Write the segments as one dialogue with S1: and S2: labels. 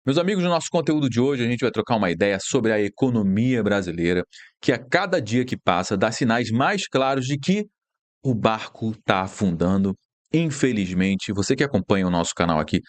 S1: Meus amigos, no nosso conteúdo de hoje, a gente vai trocar uma ideia sobre a economia brasileira, que a cada dia que passa dá sinais mais claros de que o barco está afundando. Infelizmente, você que acompanha o nosso canal aqui,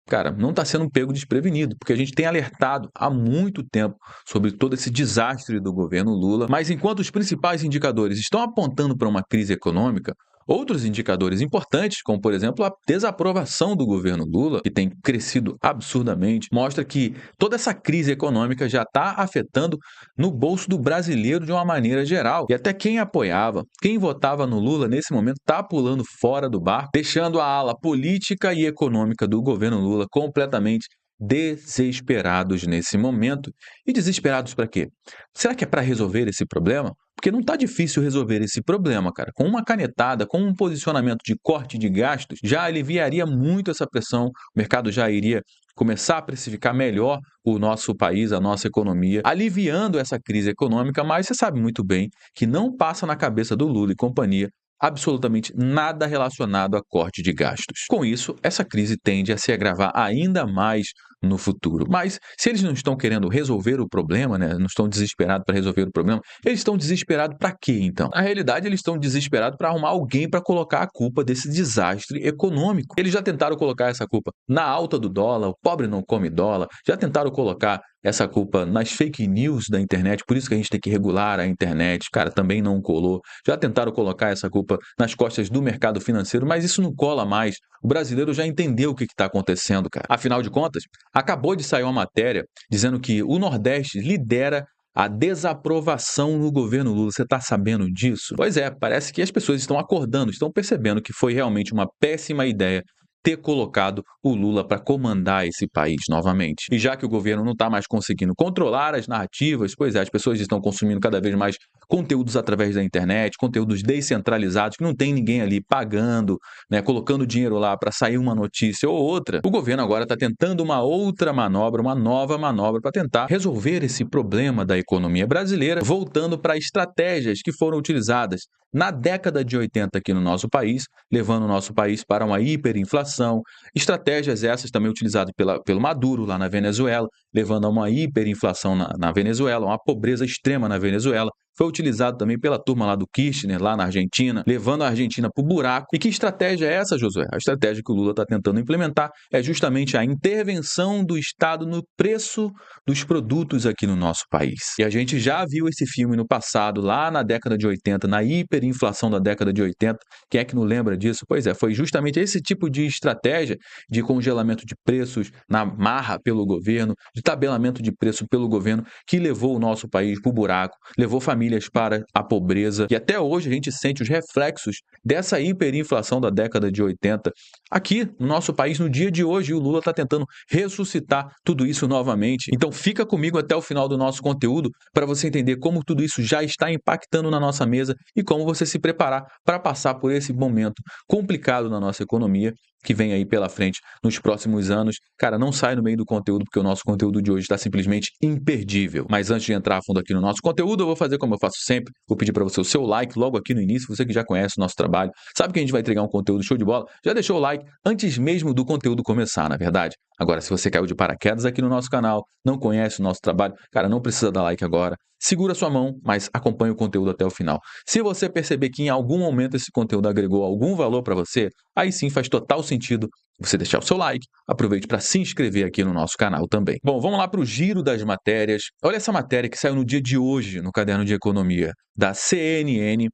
S1: cara, não está sendo pego desprevenido, porque a gente tem alertado há muito tempo sobre todo esse desastre do governo Lula. Mas enquanto os principais indicadores estão apontando para uma crise econômica, outros indicadores importantes, como por exemplo a desaprovação do governo Lula, que tem crescido absurdamente, mostra que toda essa crise econômica já está afetando no bolso do brasileiro de uma maneira geral. E até quem apoiava, quem votava no Lula nesse momento está pulando fora do barco, deixando a ala política e econômica do governo Lula completamente desesperados nesse momento. E desesperados para quê? Será que é para resolver esse problema? Porque não está difícil resolver esse problema, cara. Com uma canetada, com um posicionamento de corte de gastos, já aliviaria muito essa pressão, o mercado já iria começar a precificar melhor o nosso país, a nossa economia, aliviando essa crise econômica, mas você sabe muito bem que não passa na cabeça do Lula e companhia absolutamente nada relacionado a corte de gastos. Com isso, essa crise tende a se agravar ainda mais no futuro. Mas se eles não estão querendo resolver o problema, né, não estão desesperados para resolver o problema, eles estão desesperados para quê, então? Na realidade, eles estão desesperados para arrumar alguém para colocar a culpa desse desastre econômico. Eles já tentaram colocar essa culpa na alta do dólar, o pobre não come dólar, já tentaram colocar essa culpa nas fake news da internet, por isso que a gente tem que regular a internet, cara, também não colou. Já tentaram colocar essa culpa nas costas do mercado financeiro, mas isso não cola mais. O brasileiro já entendeu o que está acontecendo, cara. Afinal de contas, acabou de sair uma matéria dizendo que o Nordeste lidera a desaprovação no governo Lula. Você está sabendo disso? Pois é, parece que as pessoas estão acordando, estão percebendo que foi realmente uma péssima ideia ter colocado o Lula para comandar esse país novamente. E já que o governo não está mais conseguindo controlar as narrativas, pois é, as pessoas estão consumindo cada vez mais conteúdos através da internet, conteúdos descentralizados, que não tem ninguém ali pagando, né, colocando dinheiro lá para sair uma notícia ou outra. O governo agora está tentando uma outra manobra, uma nova manobra para tentar resolver esse problema da economia brasileira, voltando para estratégias que foram utilizadas na década de 80 aqui no nosso país, levando o nosso país para uma hiperinflação, estratégias essas também utilizadas pelo Maduro lá na Venezuela, levando a uma hiperinflação na Venezuela, uma pobreza extrema na Venezuela. Foi utilizado também pela turma lá do Kirchner, lá na Argentina, levando a Argentina para o buraco. E que estratégia é essa, Josué? A estratégia que o Lula está tentando implementar é justamente a intervenção do Estado no preço dos produtos aqui no nosso país. E a gente já viu esse filme no passado, lá na década de 80, na hiperinflação da década de 80. Quem é que não lembra disso? Pois é, foi justamente esse tipo de estratégia de congelamento de preços na marra pelo governo, de tabelamento de preço pelo governo, que levou o nosso país para o buraco, levou famílias para a pobreza, e até hoje a gente sente os reflexos dessa hiperinflação da década de 80 aqui no nosso país no dia de hoje, e o Lula está tentando ressuscitar tudo isso novamente. Então fica comigo até o final do nosso conteúdo para você entender como tudo isso já está impactando na nossa mesa e como você se preparar para passar por esse momento complicado na nossa economia que vem aí pela frente nos próximos anos. Cara, não sai no meio do conteúdo, porque o nosso conteúdo de hoje está simplesmente imperdível. Mas antes de entrar a fundo aqui no nosso conteúdo, eu vou fazer como eu faço sempre, vou pedir para você o seu like logo aqui no início, você que já conhece o nosso trabalho, sabe que a gente vai entregar um conteúdo show de bola, já deixou o like antes mesmo do conteúdo começar, na verdade? Agora, se você caiu de paraquedas aqui no nosso canal, não conhece o nosso trabalho, cara, não precisa dar like agora, segura sua mão, mas acompanhe o conteúdo até o final. Se você perceber que em algum momento esse conteúdo agregou algum valor para você, aí sim faz total sentido você deixar o seu like, aproveite para se inscrever aqui no nosso canal também. Bom, vamos lá para o giro das matérias. Olha essa matéria que saiu no dia de hoje no Caderno de Economia da CNN,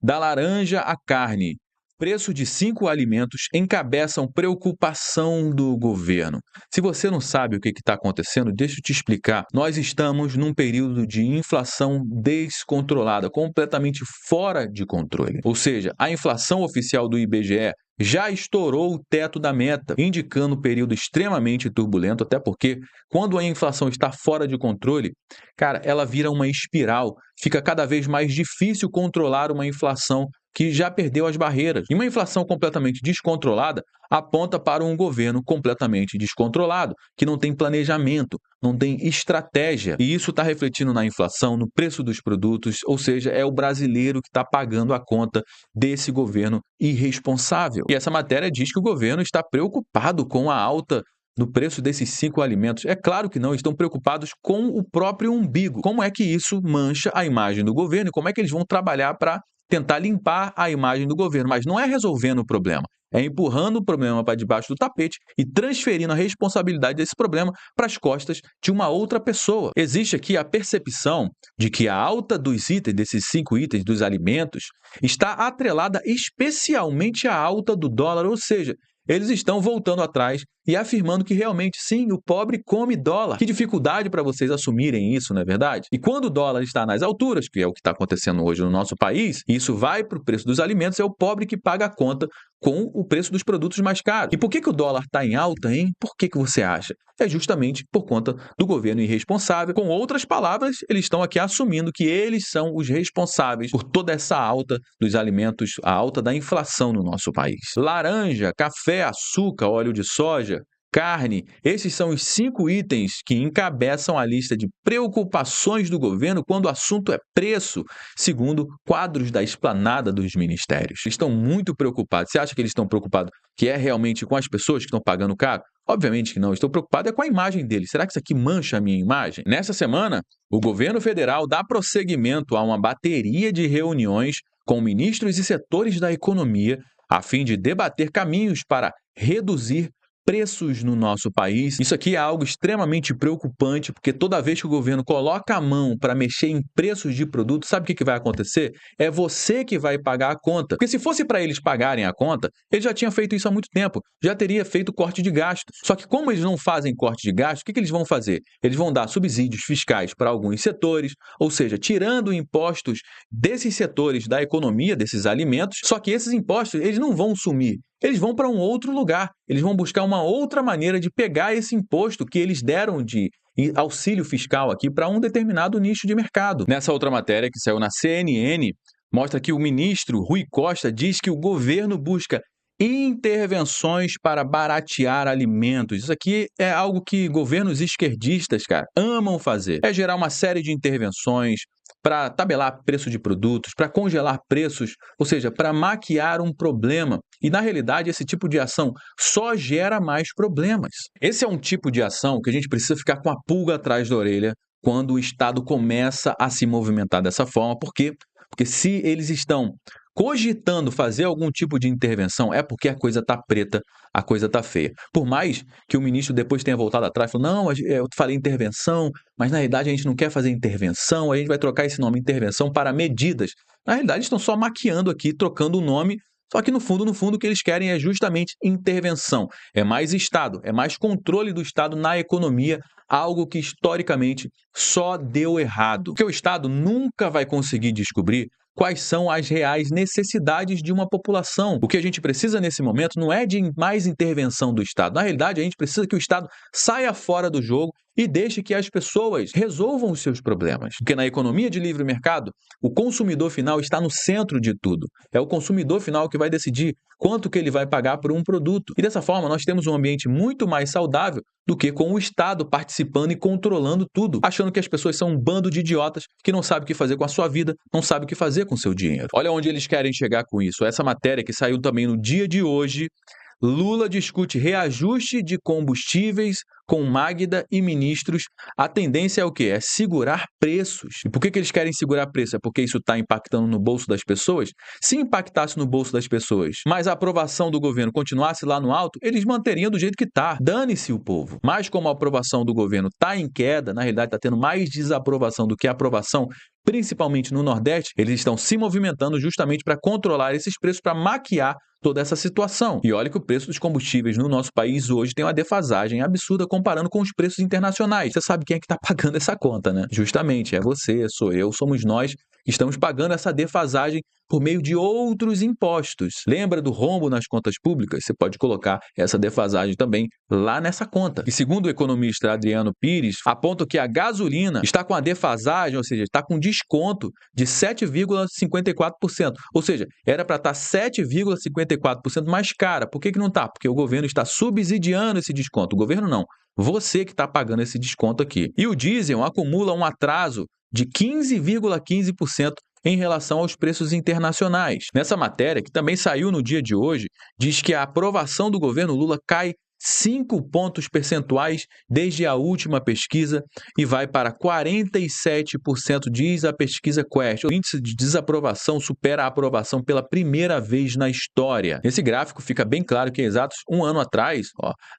S1: da laranja à carne. Preço de 5 alimentos encabeçam preocupação do governo. Se você não sabe o que está acontecendo, deixa eu te explicar. Nós estamos num período de inflação descontrolada, completamente fora de controle. Ou seja, a inflação oficial do IBGE já estourou o teto da meta, indicando um período extremamente turbulento, até porque quando a inflação está fora de controle, cara, ela vira uma espiral. Fica cada vez mais difícil controlar uma inflação que já perdeu as barreiras. E uma inflação completamente descontrolada aponta para um governo completamente descontrolado, que não tem planejamento, não tem estratégia. E isso está refletindo na inflação, no preço dos produtos, ou seja, é o brasileiro que está pagando a conta desse governo irresponsável. E essa matéria diz que o governo está preocupado com a alta no preço desses 5 alimentos? É claro que não, estão preocupados com o próprio umbigo. Como é que isso mancha a imagem do governo e como é que eles vão trabalhar para tentar limpar a imagem do governo? Mas não é resolvendo o problema, é empurrando o problema para debaixo do tapete e transferindo a responsabilidade desse problema para as costas de uma outra pessoa. Existe aqui a percepção de que a alta dos itens, desses 5 itens dos alimentos, está atrelada especialmente à alta do dólar, ou seja, eles estão voltando atrás e afirmando que realmente, sim, o pobre come dólar. Que dificuldade para vocês assumirem isso, não é verdade? E quando o dólar está nas alturas, que é o que está acontecendo hoje no nosso país, e isso vai para o preço dos alimentos, é o pobre que paga a conta com o preço dos produtos mais caros. E por que o dólar está em alta, hein? Por que você acha? É justamente por conta do governo irresponsável. Com outras palavras, eles estão aqui assumindo que eles são os responsáveis por toda essa alta dos alimentos, a alta da inflação no nosso país. Laranja, café, açúcar, óleo de soja, carne, esses são os 5 itens que encabeçam a lista de preocupações do governo quando o assunto é preço, segundo quadros da esplanada dos ministérios. Eles estão muito preocupados. Você acha que eles estão preocupados que é realmente com as pessoas que estão pagando caro? Obviamente que não, estou preocupado é com a imagem deles. Será que isso aqui mancha a minha imagem? Nessa semana, o governo federal dá prosseguimento a uma bateria de reuniões com ministros e setores da economia a fim de debater caminhos para reduzir preços no nosso país. Isso aqui é algo extremamente preocupante, porque toda vez que o governo coloca a mão para mexer em preços de produtos, sabe o que vai acontecer? É você que vai pagar a conta. Porque se fosse para eles pagarem a conta, eles já tinham feito isso há muito tempo, já teria feito corte de gastos. Só que como eles não fazem corte de gastos, o que eles vão fazer? Eles vão dar subsídios fiscais para alguns setores, ou seja, tirando impostos desses setores da economia, desses alimentos, só que esses impostos eles não vão sumir. Eles vão para um outro lugar, eles vão buscar uma outra maneira de pegar esse imposto que eles deram de auxílio fiscal aqui para um determinado nicho de mercado. Nessa outra matéria que saiu na CNN, mostra que o ministro Rui Costa diz que o governo busca intervenções para baratear alimentos. Isso aqui é algo que governos esquerdistas, cara, amam fazer. É gerar uma série de intervenções para tabelar preço de produtos, para congelar preços, ou seja, para maquiar um problema. E, na realidade, esse tipo de ação só gera mais problemas. Esse é um tipo de ação que a gente precisa ficar com a pulga atrás da orelha quando o Estado começa a se movimentar dessa forma. Por quê? Porque se eles estão cogitando fazer algum tipo de intervenção, é porque a coisa está preta, a coisa está feia. Por mais que o ministro depois tenha voltado atrás e falou, não, eu falei intervenção, mas na realidade a gente não quer fazer intervenção, a gente vai trocar esse nome intervenção para medidas. Na realidade estão só maquiando aqui, trocando o nome, só que no fundo, o que eles querem é justamente intervenção. É mais Estado, é mais controle do Estado na economia, algo que historicamente só deu errado. Porque o Estado nunca vai conseguir descobrir quais são as reais necessidades de uma população. O que a gente precisa nesse momento não é de mais intervenção do Estado. Na realidade, a gente precisa que o Estado saia fora do jogo e deixe que as pessoas resolvam os seus problemas. Porque na economia de livre mercado, o consumidor final está no centro de tudo. É o consumidor final que vai decidir quanto que ele vai pagar por um produto. E dessa forma, nós temos um ambiente muito mais saudável do que com o Estado participando e controlando tudo, achando que as pessoas são um bando de idiotas que não sabe o que fazer com a sua vida, não sabe o que fazer com o seu dinheiro. Olha onde eles querem chegar com isso. Essa matéria que saiu também no dia de hoje, Lula discute reajuste de combustíveis com Magda e ministros. A tendência é o quê? É segurar preços. E por que eles querem segurar preço? É porque isso está impactando no bolso das pessoas? Se impactasse no bolso das pessoas, mas a aprovação do governo continuasse lá no alto, eles manteriam do jeito que está. Dane-se o povo. Mas como a aprovação do governo está em queda, na realidade está tendo mais desaprovação do que aprovação, principalmente no Nordeste, eles estão se movimentando justamente para controlar esses preços, para maquiar toda essa situação. E olha que o preço dos combustíveis no nosso país hoje tem uma defasagem absurda comparando com os preços internacionais. Você sabe quem é que está pagando essa conta, né? Justamente, é você, sou eu, somos nós que estamos pagando essa defasagem por meio de outros impostos. Lembra do rombo nas contas públicas? Você pode colocar essa defasagem também lá nessa conta. E segundo o economista Adriano Pires, aponta que a gasolina está com a defasagem, ou seja, está com desconto de 7,54%. Ou seja, era para estar 7,54% mais cara. Por que não está? Porque o governo está subsidiando esse desconto. O governo não. Você que está pagando esse desconto aqui. E o diesel acumula um atraso de 15,15% em relação aos preços internacionais. Nessa matéria, que também saiu no dia de hoje, diz que a aprovação do governo Lula cai 5 pontos percentuais desde a última pesquisa e vai para 47%, diz a pesquisa Quest. O índice de desaprovação supera a aprovação pela primeira vez na história. Nesse gráfico fica bem claro que exatos um ano atrás,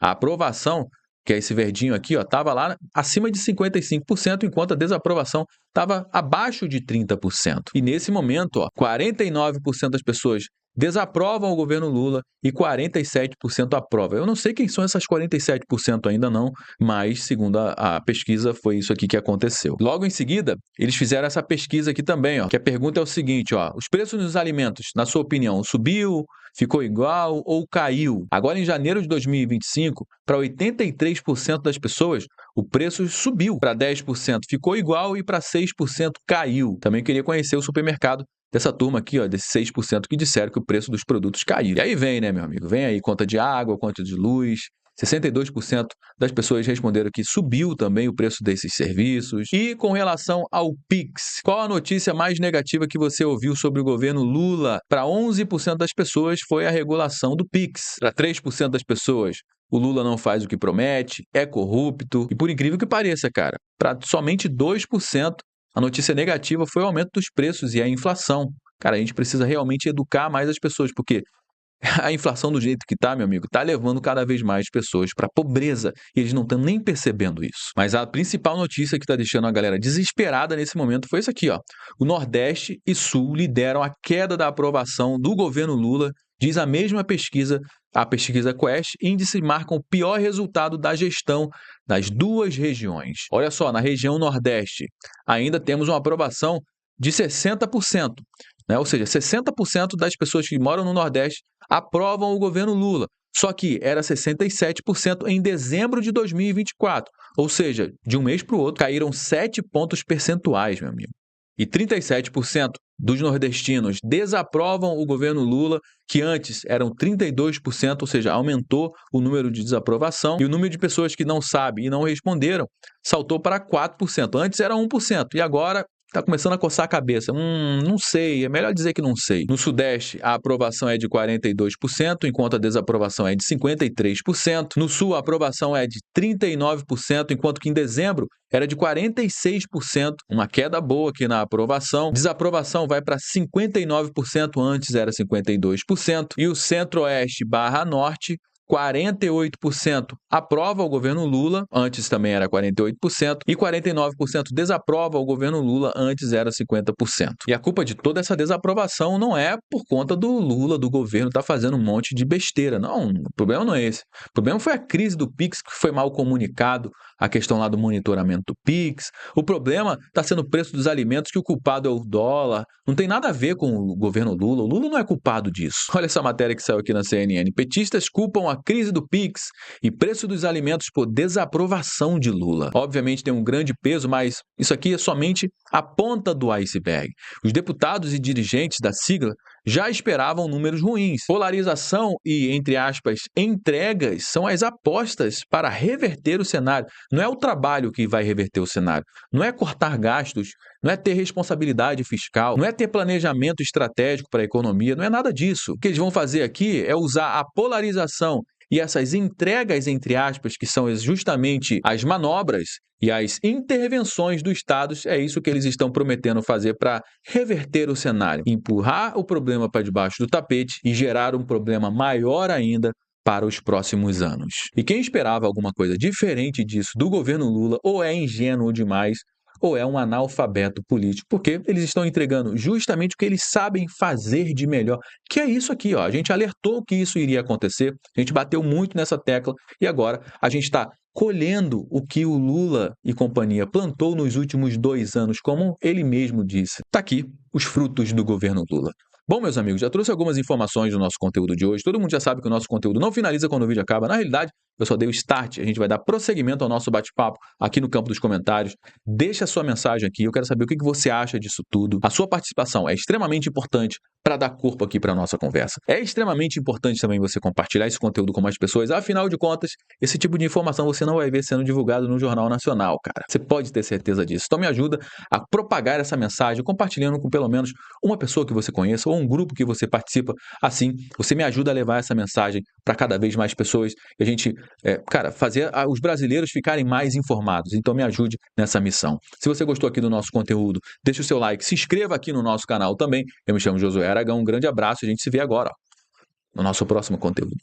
S1: a aprovação, que é esse verdinho aqui, estava lá acima de 55%, enquanto a desaprovação estava abaixo de 30%. E nesse momento, 49% das pessoas desaprovam o governo Lula e 47% aprovam. Eu não sei quem são essas 47% ainda não, mas segundo a pesquisa foi isso aqui que aconteceu. Logo em seguida, eles fizeram essa pesquisa aqui também, que a pergunta é o seguinte, os preços dos alimentos, na sua opinião, subiu, ficou igual ou caiu? Agora em janeiro de 2025, para 83% das pessoas, o preço subiu, para 10% ficou igual e para 6% caiu. Também queria conhecer o supermercado dessa turma aqui, desses 6% que disseram que o preço dos produtos caiu. E aí vem, né, meu amigo? Vem aí conta de água, conta de luz. 62% das pessoas responderam que subiu também o preço desses serviços. E com relação ao Pix, qual a notícia mais negativa que você ouviu sobre o governo Lula? Para 11% das pessoas foi a regulação do Pix. Para 3% das pessoas, o Lula não faz o que promete, é corrupto. E por incrível que pareça, cara, para somente 2%, a notícia negativa foi o aumento dos preços e a inflação. Cara, a gente precisa realmente educar mais as pessoas, porque a inflação do jeito que tá, meu amigo, tá levando cada vez mais pessoas para pobreza e eles não estão nem percebendo isso. Mas a principal notícia que tá deixando a galera desesperada nesse momento foi isso aqui, O Nordeste e Sul lideram a queda da aprovação do governo Lula, diz a mesma pesquisa, a pesquisa Quest, índice marca o pior resultado da gestão das duas regiões. Olha só, na região Nordeste ainda temos uma aprovação de 60%. Ou seja, 60% das pessoas que moram no Nordeste aprovam o governo Lula. Só que era 67% em dezembro de 2024. Ou seja, de um mês para o outro, caíram 7 pontos percentuais, meu amigo. E 37% dos nordestinos desaprovam o governo Lula, que antes eram 32%, ou seja, aumentou o número de desaprovação. E o número de pessoas que não sabem e não responderam saltou para 4%. Antes era 1%, e agora está começando a coçar a cabeça. Não sei, é melhor dizer que não sei. No Sudeste, a aprovação é de 42%, enquanto a desaprovação é de 53%. No Sul, a aprovação é de 39%, enquanto que em dezembro era de 46%, uma queda boa aqui na aprovação. Desaprovação vai para 59%, antes era 52%. E o Centro-Oeste / Norte, 48% aprova o governo Lula, antes também era 48%, e 49% desaprova o governo Lula, antes era 50%. E a culpa de toda essa desaprovação não é por conta do Lula, do governo, tá fazendo um monte de besteira. Não, o problema não é esse. O problema foi a crise do Pix, que foi mal comunicado, a questão lá do monitoramento do Pix. O problema está sendo o preço dos alimentos, que o culpado é o dólar. Não tem nada a ver com o governo Lula. O Lula não é culpado disso. Olha essa matéria que saiu aqui na CNN. Petistas culpam a crise do Pix e preço dos alimentos por desaprovação de Lula. Obviamente tem um grande peso, mas isso aqui é somente a ponta do iceberg. Os deputados e dirigentes da sigla já esperavam números ruins. Polarização e, entre aspas, entregas são as apostas para reverter o cenário. Não é o trabalho que vai reverter o cenário. Não é cortar gastos, não é ter responsabilidade fiscal, não é ter planejamento estratégico para a economia, não é nada disso. O que eles vão fazer aqui é usar a polarização e essas entregas, entre aspas, que são justamente as manobras e as intervenções dos estados, é isso que eles estão prometendo fazer para reverter o cenário, empurrar o problema para debaixo do tapete e gerar um problema maior ainda para os próximos anos. E quem esperava alguma coisa diferente disso do governo Lula ou é ingênuo demais, ou é um analfabeto político, porque eles estão entregando justamente o que eles sabem fazer de melhor, que é isso aqui, A gente alertou que isso iria acontecer, a gente bateu muito nessa tecla e agora a gente está colhendo o que o Lula e companhia plantou nos últimos 2 anos, como ele mesmo disse. Está aqui os frutos do governo Lula. Bom, meus amigos, já trouxe algumas informações do nosso conteúdo de hoje. Todo mundo já sabe que o nosso conteúdo não finaliza quando o vídeo acaba. Na realidade, eu só dei o start. A gente vai dar prosseguimento ao nosso bate-papo aqui no campo dos comentários. Deixa a sua mensagem aqui. Eu quero saber o que você acha disso tudo. A sua participação é extremamente importante para dar corpo aqui para a nossa conversa. É extremamente importante também você compartilhar esse conteúdo com mais pessoas. Afinal de contas, esse tipo de informação você não vai ver sendo divulgado no Jornal Nacional, cara. Você pode ter certeza disso. Então me ajuda a propagar essa mensagem, compartilhando com pelo menos uma pessoa que você conheça ou um grupo que você participa. Assim, você me ajuda a levar essa mensagem para cada vez mais pessoas e a gente cara, fazer os brasileiros ficarem mais informados. Então me ajude nessa missão. Se você gostou aqui do nosso conteúdo, deixe o seu like, se inscreva aqui no nosso canal também. Eu me chamo Josué Aragão, um grande abraço, a gente se vê agora, ó, no nosso próximo conteúdo.